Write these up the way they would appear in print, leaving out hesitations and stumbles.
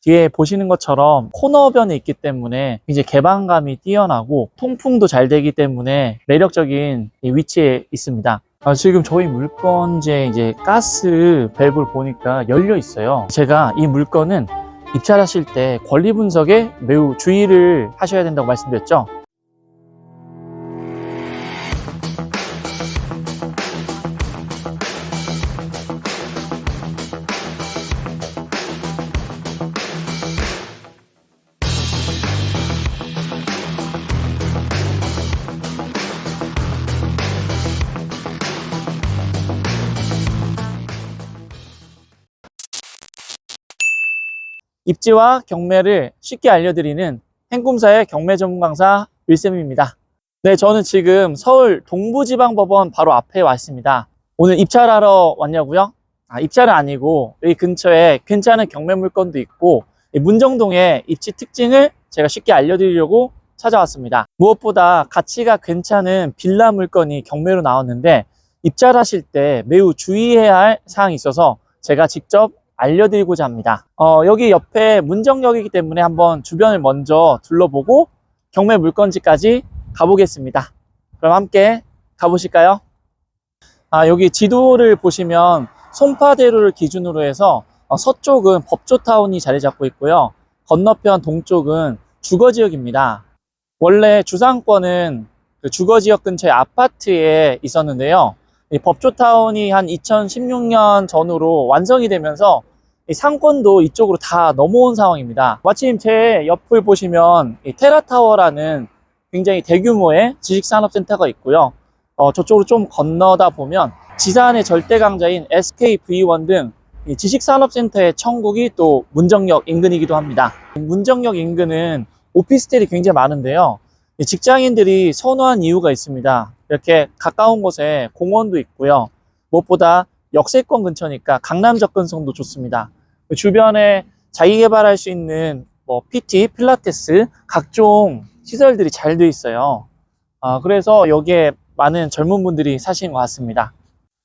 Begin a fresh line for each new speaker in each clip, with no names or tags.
뒤에 보시는 것처럼 코너변이 있기 때문에 이제 개방감이 뛰어나고 통풍도 잘 되기 때문에 매력적인 이 위치에 있습니다. 지금 저희 물건지에 이제 가스 밸브를 보니까 열려 있어요. 제가 이 물건은 입찰하실 때 권리 분석에 매우 주의를 하셔야 된다고 말씀드렸죠. 입지와 경매를 쉽게 알려드리는 행꿈사의 경매 전문 강사 윌쌤입니다. 네, 저는 지금 서울 동부지방법원 바로 앞에 와 있습니다. 오늘 입찰하러 왔냐고요? 입찰은 아니고 여기 근처에 괜찮은 경매 물건도 있고 문정동의 입지 특징을 제가 쉽게 알려드리려고 찾아왔습니다. 무엇보다 가치가 괜찮은 빌라 물건이 경매로 나왔는데 입찰하실 때 매우 주의해야 할 사항이 있어서 제가 직접 알려드리고자 합니다. 여기 옆에 문정역이기 때문에 한번 주변을 먼저 둘러보고 경매 물건지까지 가보겠습니다. 그럼 함께 가보실까요? 여기 지도를 보시면 송파대로를 기준으로 해서 서쪽은 법조타운이 자리 잡고 있고요. 건너편 동쪽은 주거지역입니다. 원래 주상권은 그 주거지역 근처의 아파트에 있었는데요. 이 법조타운이 한 2016년 전후로 완성이 되면서 이 상권도 이쪽으로 다 넘어온 상황입니다. 마침 제 옆을 보시면 이 테라타워라는 굉장히 대규모의 지식산업센터가 있고요. 저쪽으로 좀 건너다 보면 지산의 절대 강자인 SKV1 등 이 지식산업센터의 천국이 또 문정역 인근이기도 합니다. 문정역 인근은 오피스텔이 굉장히 많은데요. 직장인들이 선호한 이유가 있습니다. 이렇게 가까운 곳에 공원도 있고요. 무엇보다 역세권 근처니까 강남 접근성도 좋습니다. 주변에 자기 개발할 수 있는 PT, 필라테스, 각종 시설들이 잘 돼 있어요. 그래서 여기에 많은 젊은 분들이 사시는 것 같습니다.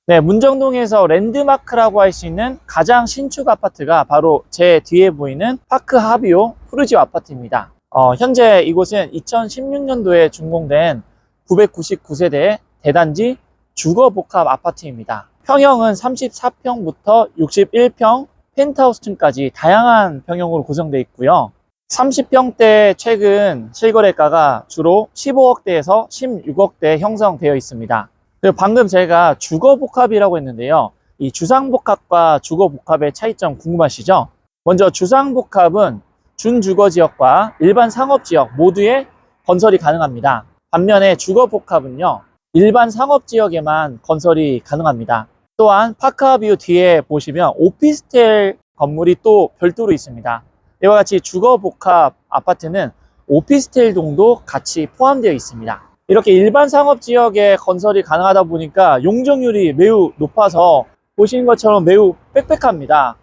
네, 문정동에서 랜드마크라고 할 수 있는 가장 신축 아파트가 바로 제 뒤에 보이는 파크 하비오 푸르지오 아파트입니다. 현재 이곳은 2016년도에 준공된 999세대 대단지 주거복합 아파트입니다. 평형은 34평부터 61평 펜트하우스층까지 다양한 평형으로 구성되어 있고요. 30평대 최근 실거래가가 주로 15억대에서 16억대 형성되어 있습니다. 그리고 방금 제가 주거복합이라고 했는데요. 이 주상복합과 주거복합의 차이점 궁금하시죠? 먼저 주상복합은 준주거지역과 일반 상업지역 모두에 건설이 가능합니다. 반면에 주거복합은요, 일반 상업지역에만 건설이 가능합니다. 또한 파크하비오 뒤에 보시면 오피스텔 건물이 또 별도로 있습니다. 이와 같이 주거복합 아파트는 오피스텔동도 같이 포함되어 있습니다. 이렇게 일반 상업지역에 건설이 가능하다 보니까 용적률이 매우 높아서 보시는 것처럼 매우 빽빽합니다.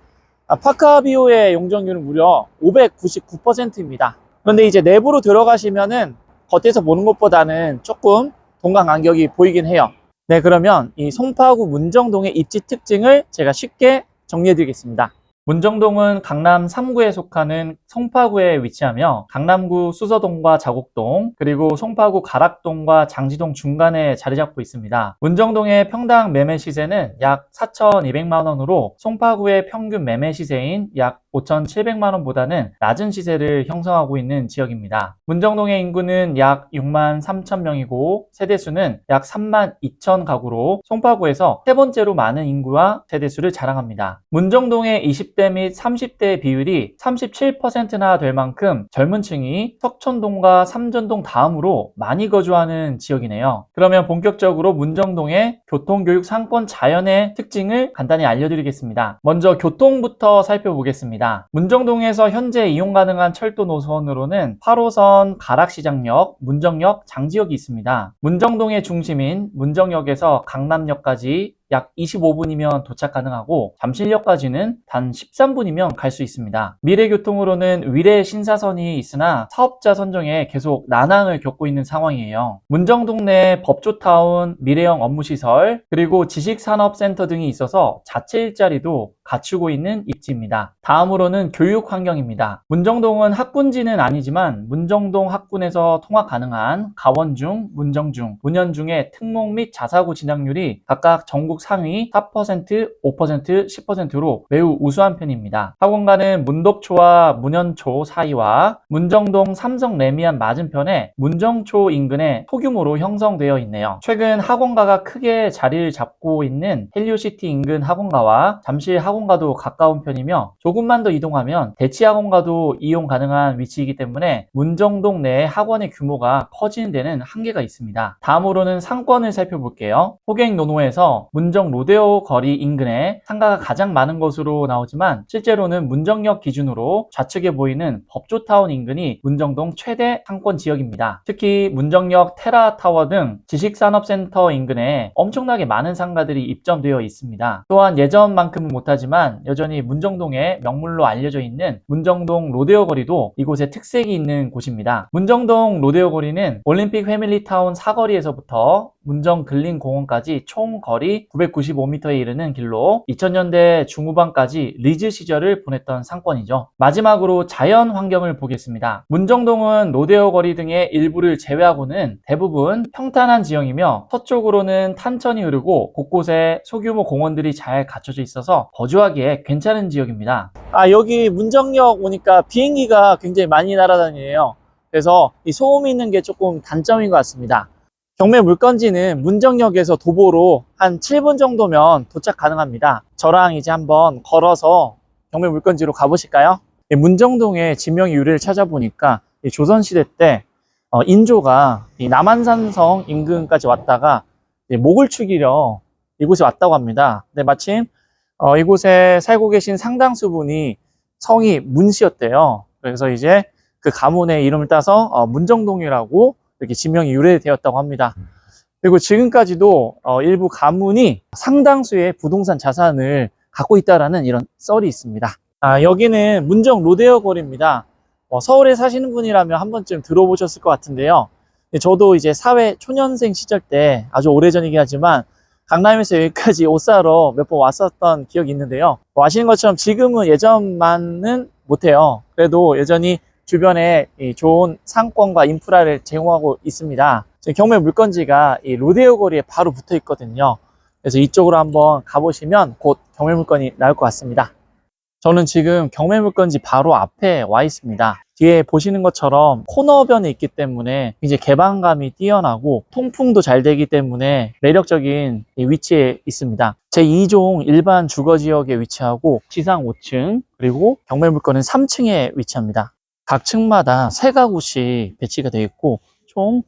파크하비오의 용적률은 무려 599%입니다. 그런데 이제 내부로 들어가시면은 겉에서 보는 것보다는 조금 동강 간격이 보이긴 해요. 네, 그러면 이 송파구 문정동의 입지 특징을 제가 쉽게 정리해 드리겠습니다. 문정동은 강남 3구에 속하는 송파구에 위치하며 강남구 수서동과 자곡동, 그리고 송파구 가락동과 장지동 중간에 자리 잡고 있습니다. 문정동의 평당 매매 시세는 약 4,200만 원으로 송파구의 평균 매매 시세인 약 5,700만 원보다는 낮은 시세를 형성하고 있는 지역입니다. 문정동의 인구는 약 6만 3천 명이고 세대수는 약 3만 2천 가구로 송파구에서 세 번째로 많은 인구와 세대수를 자랑합니다. 문정동의 20대 및 30대 비율이 37%나 될 만큼 젊은 층이 석촌동과 삼전동 다음으로 많이 거주하는 지역이네요. 그러면 본격적으로 문정동의 교통교육 상권 자연의 특징을 간단히 알려드리겠습니다. 먼저 교통부터 살펴보겠습니다. 문정동에서 현재 이용 가능한 철도 노선으로는 8호선 가락시장역, 문정역, 장지역이 있습니다. 문정동의 중심인 문정역에서 강남역까지 약 25분이면 도착 가능하고 잠실역까지는 단 13분이면 갈 수 있습니다. 미래교통으로는 위례 신사선이 있으나 사업자 선정에 계속 난항을 겪고 있는 상황이에요. 문정동 내 법조타운, 미래형 업무시설, 그리고 지식산업센터 등이 있어서 자체 일자리도 갖추고 있는 입지입니다. 다음으로는 교육 환경입니다. 문정동은 학군지는 아니지만 문정동 학군에서 통학 가능한 가원중, 문정중, 문현중의 특목 및 자사고 진학률이 각각 전국 상위 4%, 5%, 10%로 매우 우수한 편입니다. 학원가는 문덕초와 문현초 사이와 문정동 삼성 레미안 맞은편에 문정초 인근에 소규모로 형성되어 있네요. 최근 학원가가 크게 자리를 잡고 있는 헬리오시티 인근 학원가와 잠실 학원가도 가까운 편이며 조금만 더 이동하면 대치 학원가도 이용 가능한 위치이기 때문에 문정동 내 학원의 규모가 커지는 데는 한계가 있습니다. 다음으로는 상권을 살펴볼게요. 호객노노에서 문정 로데오 거리 인근에 상가가 가장 많은 것으로 나오지만 실제로는 문정역 기준으로 좌측에 보이는 법조타운 인근이 문정동 최대 상권 지역입니다. 특히 문정역 테라타워 등 지식산업센터 인근에 엄청나게 많은 상가들이 입점되어 있습니다. 또한 예전만큼은 못하지만 여전히 문정동의 명물로 알려져 있는 문정동 로데오 거리도 이곳에 특색이 있는 곳입니다. 문정동 로데오 거리는 올림픽 패밀리타운 사거리에서부터 문정 근린공원까지 총 거리 995m에 이르는 길로 2000년대 중후반까지 리즈 시절을 보냈던 상권이죠. 마지막으로 자연 환경을 보겠습니다. 문정동은 로데오 거리 등의 일부를 제외하고는 대부분 평탄한 지형이며 서쪽으로는 탄천이 흐르고 곳곳에 소규모 공원들이 잘 갖춰져 있어서 거주하기에 괜찮은 지역입니다. 여기 문정역 오니까 비행기가 굉장히 많이 날아다니네요. 그래서 이 소음이 있는 게 조금 단점인 것 같습니다. 경매 물건지는 문정역에서 도보로 한 7분 정도면 도착 가능합니다. 저랑 이제 한번 걸어서 경매 물건지로 가보실까요? 문정동의 지명 이유를 찾아보니까 조선시대 때 인조가 이 남한산성 인근까지 왔다가 목을 축이려 이곳에 왔다고 합니다. 근데 마침 이곳에 살고 계신 상당수분이 성이 문씨였대요. 그래서 이제 그 가문의 이름을 따서 문정동이라고 이렇게 지명이 유래되었다고 합니다. 그리고 지금까지도 일부 가문이 상당수의 부동산 자산을 갖고 있다라는 이런 썰이 있습니다. 여기는 문정 로데오 거리입니다. 서울에 사시는 분이라면 한 번쯤 들어보셨을 것 같은데요. 저도 이제 사회 초년생 시절 때 아주 오래전이긴 하지만 강남에서 여기까지 옷 사러 몇 번 왔었던 기억이 있는데요. 아시는 것처럼 지금은 예전만은 못해요. 그래도 여전히 주변에 좋은 상권과 인프라를 제공하고 있습니다. 지금 경매 물건지가 이 로데오 거리에 바로 붙어 있거든요. 그래서 이쪽으로 한번 가보시면 곧 경매 물건이 나올 것 같습니다. 저는 지금 경매 물건지 바로 앞에 와 있습니다. 뒤에 보시는 것처럼 코너변에 있기 때문에 이제 개방감이 뛰어나고 통풍도 잘 되기 때문에 매력적인 위치에 있습니다. 제2종 일반 주거지역에 위치하고 지상 5층 그리고 경매 물건은 3층에 위치합니다. 각 층마다 3가구씩 배치가 되어 있고 총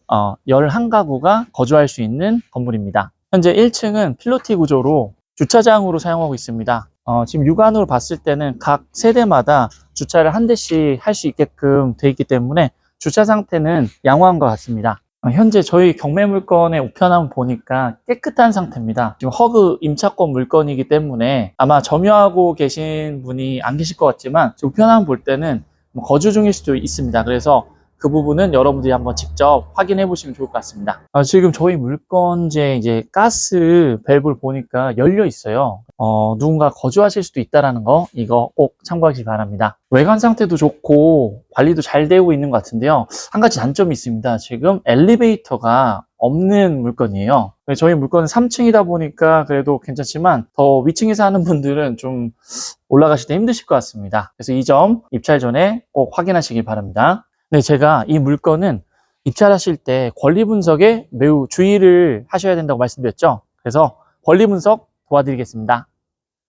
11가구가 거주할 수 있는 건물입니다. 현재 1층은 필로티 구조로 주차장으로 사용하고 있습니다. 지금 육안으로 봤을 때는 각 세대마다 주차를 한 대씩 할 수 있게끔 되어 있기 때문에 주차 상태는 양호한 것 같습니다. 현재 저희 경매 물건의 우편함을 보니까 깨끗한 상태입니다. 지금 허그 임차권 물건이기 때문에 아마 점유하고 계신 분이 안 계실 것 같지만 우편함 볼 때는 거주 중일 수도 있습니다. 그래서 그 부분은 여러분들이 한번 직접 확인해 보시면 좋을 것 같습니다. 지금 저희 물건지에 이제 가스 밸브를 보니까 열려 있어요. 누군가 거주하실 수도 있다는 거 이거 꼭 참고하시기 바랍니다. 외관 상태도 좋고 관리도 잘 되고 있는 것 같은데요. 한 가지 단점이 있습니다. 지금 엘리베이터가 없는 물건이에요. 저희 물건은 3층이다 보니까 그래도 괜찮지만 더 위층에서 하는 분들은 좀 올라가실 때 힘드실 것 같습니다. 그래서 이 점 입찰 전에 꼭 확인하시기 바랍니다. 네, 제가 이 물건은 입찰하실 때 권리 분석에 매우 주의를 하셔야 된다고 말씀드렸죠. 그래서 권리 분석 도와드리겠습니다.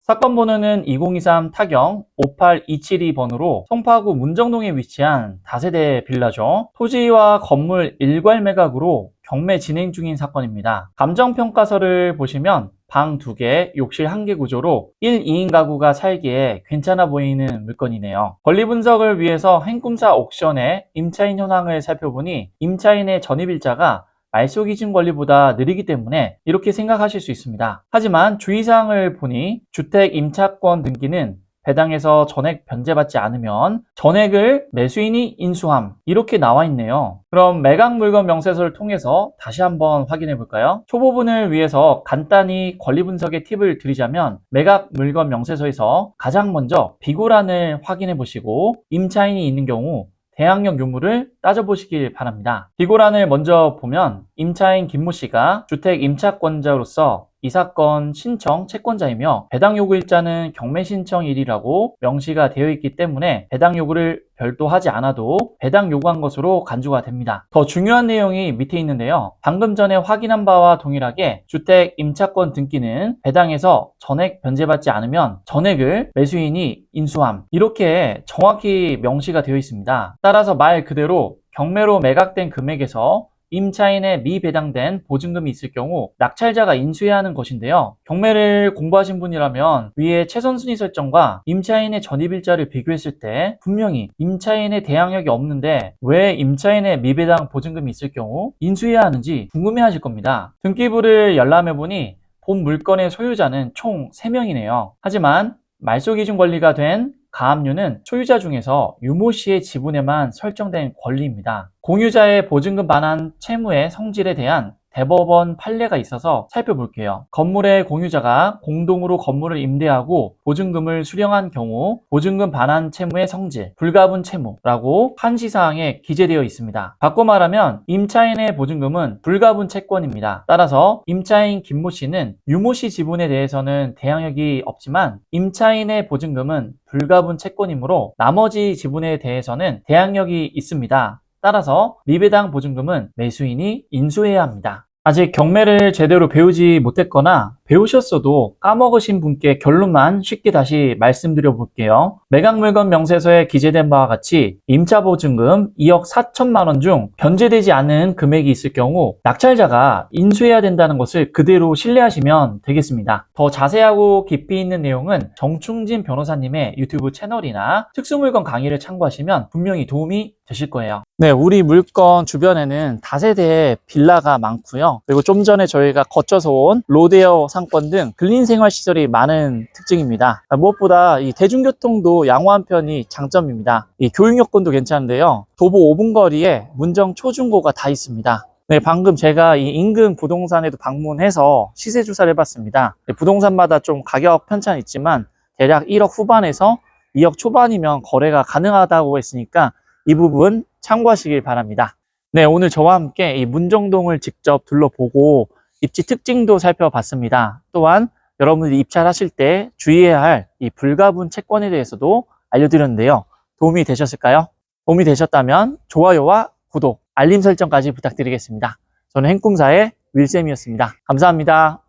사건 번호는 2023 타경 58272번으로 송파구 문정동에 위치한 다세대 빌라죠. 토지와 건물 일괄 매각으로 경매 진행 중인 사건입니다. 감정평가서를 보시면 방 2개, 욕실 1개 구조로 1, 2인 가구가 살기에 괜찮아 보이는 물건이네요. 권리 분석을 위해서 행꿈사 옥션의 임차인 현황을 살펴보니 임차인의 전입일자가 말소 기준 권리보다 느리기 때문에 이렇게 생각하실 수 있습니다. 하지만 주의사항을 보니 주택 임차권 등기는 배당에서 전액 변제받지 않으면 전액을 매수인이 인수함 이렇게 나와 있네요. 그럼 매각 물건 명세서를 통해서 다시 한번 확인해 볼까요? 초보분을 위해서 간단히 권리 분석의 팁을 드리자면 매각 물건 명세서에서 가장 먼저 비고란을 확인해 보시고 임차인이 있는 경우 대항력 유무를 따져보시길 바랍니다. 비고란을 먼저 보면 임차인 김모 씨가 주택 임차권자로서 이 사건 신청 채권자이며 배당 요구 일자는 경매 신청일이라고 명시가 되어 있기 때문에 배당 요구를 별도 하지 않아도 배당 요구한 것으로 간주가 됩니다. 더 중요한 내용이 밑에 있는데요. 방금 전에 확인한 바와 동일하게 주택 임차권 등기는 배당에서 전액 변제받지 않으면 전액을 매수인이 인수함 이렇게 정확히 명시가 되어 있습니다. 따라서 말 그대로 경매로 매각된 금액에서 임차인의 미배당된 보증금이 있을 경우 낙찰자가 인수해야 하는 것인데요. 경매를 공부하신 분이라면 위에 최선순위 설정과 임차인의 전입일자를 비교했을 때 분명히 임차인의 대항력이 없는데 왜 임차인의 미배당 보증금이 있을 경우 인수해야 하는지 궁금해하실 겁니다. 등기부를 열람해보니 본 물건의 소유자는 총 3명이네요. 하지만 말소기준 권리가 된 가압류는 소유자 중에서 유모 씨의 지분에만 설정된 권리입니다. 공유자의 보증금 반환 채무의 성질에 대한 대법원 판례가 있어서 살펴볼게요. 건물의 공유자가 공동으로 건물을 임대하고 보증금을 수령한 경우 보증금 반환 채무의 성질, 불가분 채무라고 판시사항에 기재되어 있습니다. 바꿔 말하면 임차인의 보증금은 불가분 채권입니다. 따라서 임차인 김모 씨는 유모 씨 지분에 대해서는 대항력이 없지만 임차인의 보증금은 불가분 채권이므로 나머지 지분에 대해서는 대항력이 있습니다. 따라서 미배당 보증금은 매수인이 인수해야 합니다. 아직 경매를 제대로 배우지 못했거나 배우셨어도 까먹으신 분께 결론만 쉽게 다시 말씀드려 볼게요. 매각물건 명세서에 기재된 바와 같이 임차보증금 2억 4천만 원 중 변제되지 않은 금액이 있을 경우 낙찰자가 인수해야 된다는 것을 그대로 신뢰하시면 되겠습니다. 더 자세하고 깊이 있는 내용은 정충진 변호사님의 유튜브 채널이나 특수물건 강의를 참고하시면 분명히 도움이 되실 거예요. 네, 우리 물건 주변에는 다세대 빌라가 많고요. 그리고 좀 전에 저희가 거쳐서 온 로데오 상권 등 근린생활시설이 많은 특징입니다. 무엇보다 이 대중교통도 양호한 편이 장점입니다. 이 교육여건도 괜찮은데요. 도보 5분 거리에 문정 초중고가 다 있습니다. 네, 방금 제가 이 인근 부동산에도 방문해서 시세 조사를 해봤습니다. 부동산마다 좀 가격 편차는 있지만 대략 1억 후반에서 2억 초반이면 거래가 가능하다고 했으니까 이 부분 참고하시길 바랍니다. 네, 오늘 저와 함께 이 문정동을 직접 둘러보고 입지 특징도 살펴봤습니다. 또한 여러분들이 입찰하실 때 주의해야 할 이 불가분 채권에 대해서도 알려드렸는데요. 도움이 되셨을까요? 도움이 되셨다면 좋아요와 구독, 알림 설정까지 부탁드리겠습니다. 저는 행꿈사의 윌쌤이었습니다. 감사합니다.